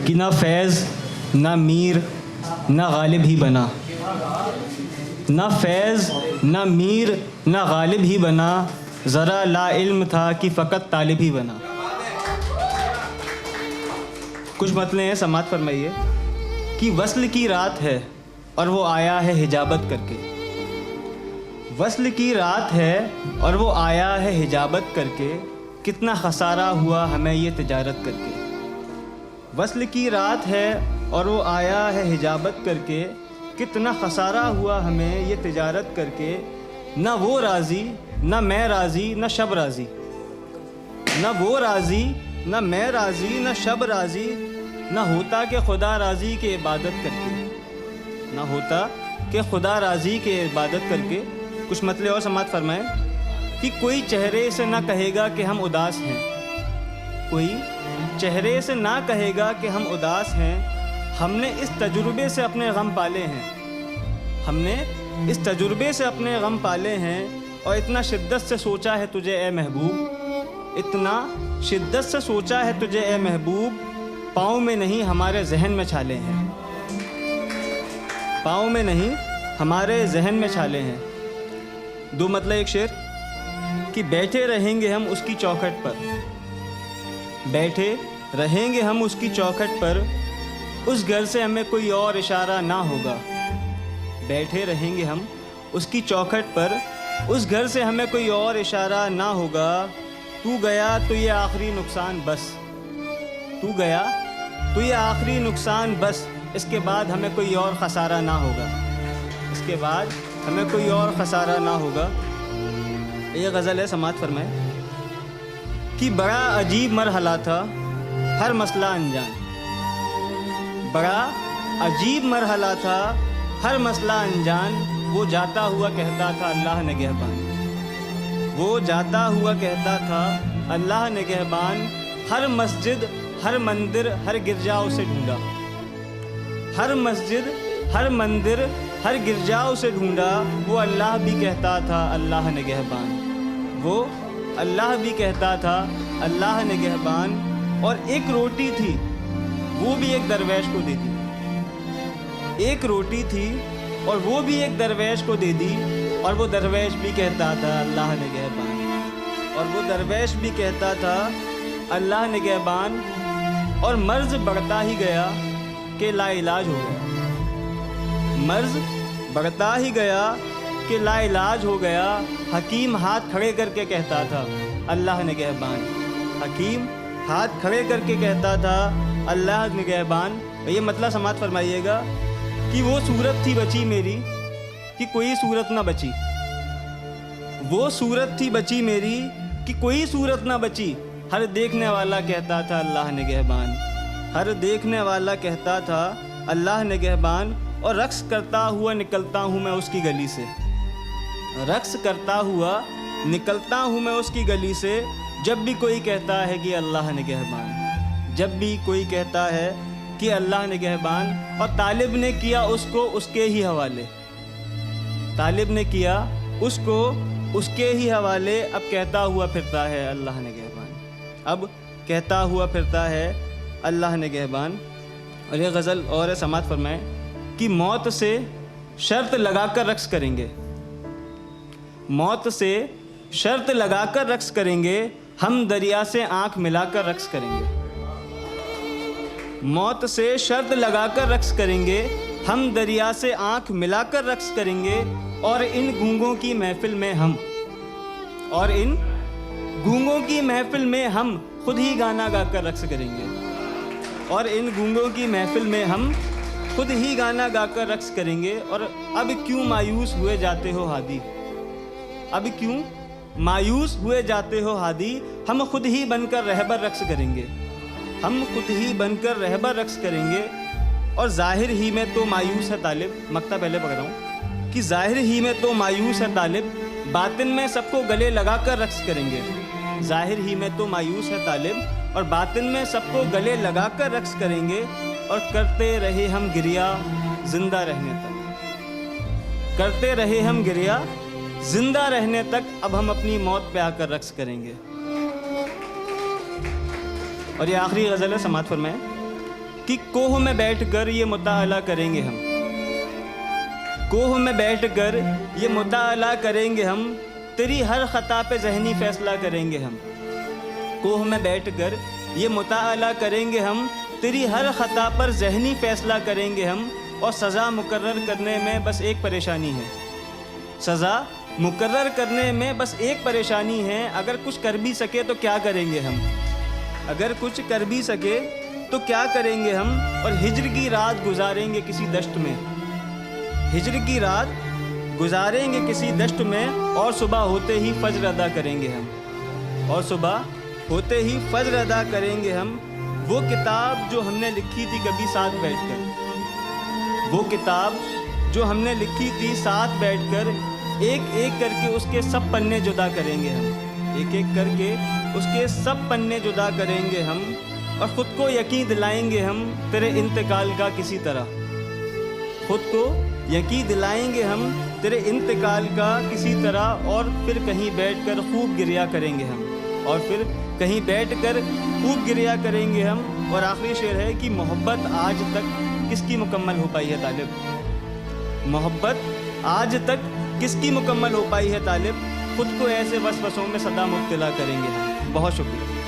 کہ نہ فیض نہ میر نہ غالب ہی بنا، نہ فیض نہ میر نہ غالب ہی بنا، ذرا لا علم تھا کہ فقط طالب ہی بنا۔ کچھ مطلب ہیں، سماعت فرمائیے کہ وصل کی رات ہے اور وہ آیا ہے حجابت کر کے، وصل کی رات ہے اور وہ آیا ہے حجابت کر کے، کتنا خسارہ ہوا ہمیں یہ تجارت کر کے۔ وصل کی رات ہے اور وہ آیا ہے حجابت کر کے، کتنا خسارہ ہوا ہمیں یہ تجارت کر کے، نہ وہ راضی نہ میں راضی نہ شب راضی، نہ وہ راضی نہ میں راضی نہ شب راضی، نہ ہوتا کہ خدا راضی کے عبادت کر کے، نہ ہوتا کہ خدا راضی کے عبادت کر کے۔ کچھ مطلب اور سماعت فرمائیں کہ کوئی چہرے سے نہ کہے گا کہ ہم اداس ہیں، کوئی چہرے سے نہ کہے گا کہ ہم اداس ہیں، ہم نے اس تجربے سے اپنے غم پالے ہیں، ہم نے اس تجربے سے اپنے غم پالے ہیں، اور اتنا شدت سے سوچا ہے تجھے اے محبوب، اتنا شدت سے سوچا ہے تجھے اے محبوب، پاؤں میں نہیں ہمارے ذہن میں چھالے ہیں، پاؤں میں نہیں ہمارے ذہن میں چھالے ہیں۔ دو مطلب ایک شعر کہ بیٹھے رہیں گے ہم اس کی چوکھٹ پر، بیٹھے رہیں گے ہم اس کی چوکھٹ پر، اس گھر سے ہمیں کوئی اور اشارہ نہ ہوگا، بیٹھے رہیں گے ہم اس کی چوکھٹ پر، اس گھر سے ہمیں کوئی اور اشارہ نہ ہوگا، تو گیا تو یہ آخری نقصان بس، تو گیا تو یہ آخری نقصان بس، اس کے بعد ہمیں کوئی اور خسارہ نہ ہوگا، اس کے بعد ہمیں کوئی اور خسارہ نہ ہوگا۔ یہ غزل ہے، سماعت فرمائے کہ بڑا عجیب مرحلہ تھا ہر مسئلہ انجان، بڑا عجیب مرحلہ تھا ہر مسئلہ انجان، وہ جاتا ہوا کہتا تھا اللہ نگہبان، وہ جاتا ہوا کہتا تھا اللہ نگہبان، ہر مسجد ہر مندر ہر گرجا اسے ڈھونڈا، ہر مسجد ہر مندر ہر گرجا اسے ڈھونڈا، وہ اللہ بھی کہتا تھا اللہ نگہبان، وہ اللہ بھی کہتا تھا اللہ نگہبان، اور ایک روٹی تھی وہ بھی ایک درویش کو دے دی، ایک روٹی تھی اور وہ بھی ایک درویش کو دے دی، اور وہ درویش بھی کہتا تھا اللہ نگہبان، اور وہ درویش بھی کہتا تھا اللہ نگہبان، اور مرض بڑھتا ہی گیا کہ لا علاج ہو گیا، مرض بڑھتا ہی گیا کہ لا علاج ہو گیا، حکیم ہاتھ کھڑے کر کے کہتا تھا اللہ نگہبان، حکیم ہاتھ کھڑے کر کے کہتا تھا اللہ نگہبان۔ یہ مطلب سماعت فرمائیے گا کہ وہ صورت تھی بچی میری کہ کوئی صورت نہ بچی، وہ صورت تھی بچی میری کہ کوئی صورت نہ بچی، ہر دیکھنے والا کہتا تھا اللہ نگہبان، ہر دیکھنے والا کہتا تھا اللہ نگہبان، اور رقص کرتا ہوا نکلتا ہوں میں اس کی گلی سے، رقص کرتا ہوا نکلتا ہوں میں اس کی گلی سے، جب بھی کوئی کہتا ہے کہ اللہ نگہبان، جب بھی کوئی کہتا ہے کہ اللہ نگہبان، اور طالب نے کیا اس کو اس کے ہی حوالے، طالب نے کیا اس کو اس کے ہی حوالے، اب کہتا ہوا پھرتا ہے اللہ نگہبان، اب کہتا ہوا پھرتا ہے اللہ نگہبان۔ اور یہ غزل اور ہے، سماعت فرمائیں کہ موت سے شرط لگا کر رقص کریں گے، موت سے شرط لگا کر رقص کریں گے، ہم دریا سے آنکھ ملا کر رقص کریں گے، موت سے شرط لگا کر رقص کریں گے، ہم دریا سے آنکھ ملا کر رقص کریں گے، اور ان گونگوں کی محفل میں ہم، اور ان گونگوں کی محفل میں ہم خود ہی گانا گا کر رقص کریں گے، اور ان گونگوں کی محفل میں ہم خود ہی گانا گا کر رقص کریں گے۔ اور اب کیوں مایوس ہوئے جاتے ہو ہادی، اب کیوں مایوس ہوئے جاتے ہو ہادی، ہم خود ہی بن کر رہبر رقص کریں گے، ہم خود ہی بن کر رہبر رقص کریں گے۔ اور ظاہر ہی میں تو مایوس ہے طالب، مقطع پہلے پڑھ رہا ہوں کہ ظاہر ہی میں تو مایوس ہے طالب، باطن میں سب کو گلے لگا کر رقص کریں گے، ظاہر ہی میں تو مایوس ہے طالب، اور باطن میں سب کو گلے لگا کر رقص کریں گے، اور کرتے رہے ہم گریا زندہ رہنے تک، کرتے رہے ہم گریا زندہ رہنے تک، اب ہم اپنی موت پہ آ کر رقص کریں گے۔ اور یہ آخری غزل ہے، سماعت فرمائیں کہ کوہ میں بیٹھ کر یہ مطالعہ کریں گے ہم، کوہ میں بیٹھ کر یہ مطالعہ کریں گے ہم، تیری ہر خطا پہ ذہنی فیصلہ کریں گے ہم، کوہ میں بیٹھ کر یہ مطالعہ کریں گے ہم، تیری ہر خطا پر ذہنی فیصلہ کریں گے ہم، اور سزا مقرر کرنے میں بس ایک پریشانی ہے، سزا مقرر کرنے میں بس ایک پریشانی ہے، اگر کچھ کر بھی سکے تو کیا کریں گے ہم، اگر کچھ کر بھی سکے تو کیا کریں گے ہم، اور ہجر کی رات گزاریں گے کسی دشت میں، ہجر کی رات گزاریں گے کسی دشت میں، اور صبح ہوتے ہی فجر ادا کریں گے ہم، اور صبح ہوتے ہی فجر ادا کریں گے ہم، وہ کتاب جو ہم نے لکھی تھی کبھی ساتھ بیٹھ کر، وہ کتاب جو ہم نے لکھی تھی ساتھ بیٹھ کر، ایک ایک کر کے اس کے سب پنے جدا کریں گے ہم، ایک ایک کر کے اس کے سب پنے جدا کریں گے ہم، اور خود کو یقین دلائیں گے ہم تیرے انتقال کا کسی طرح، خود کو یقین دلائیں گے ہم تیرے انتقال کا کسی طرح، اور پھر کہیں بیٹھ کر خوب گریا کریں گے ہم، اور پھر کہیں بیٹھ کر خوب گریا کریں گے ہم۔ اور آخری شعر ہے کہ محبت آج تک کس کی مکمل ہو پائی ہے طالب، محبت آج تک کس کی مکمل ہو پائی ہے طالب، خود کو ایسے وسوسوں میں سدا مبتلا کریں گے ہم۔ بہت شکریہ۔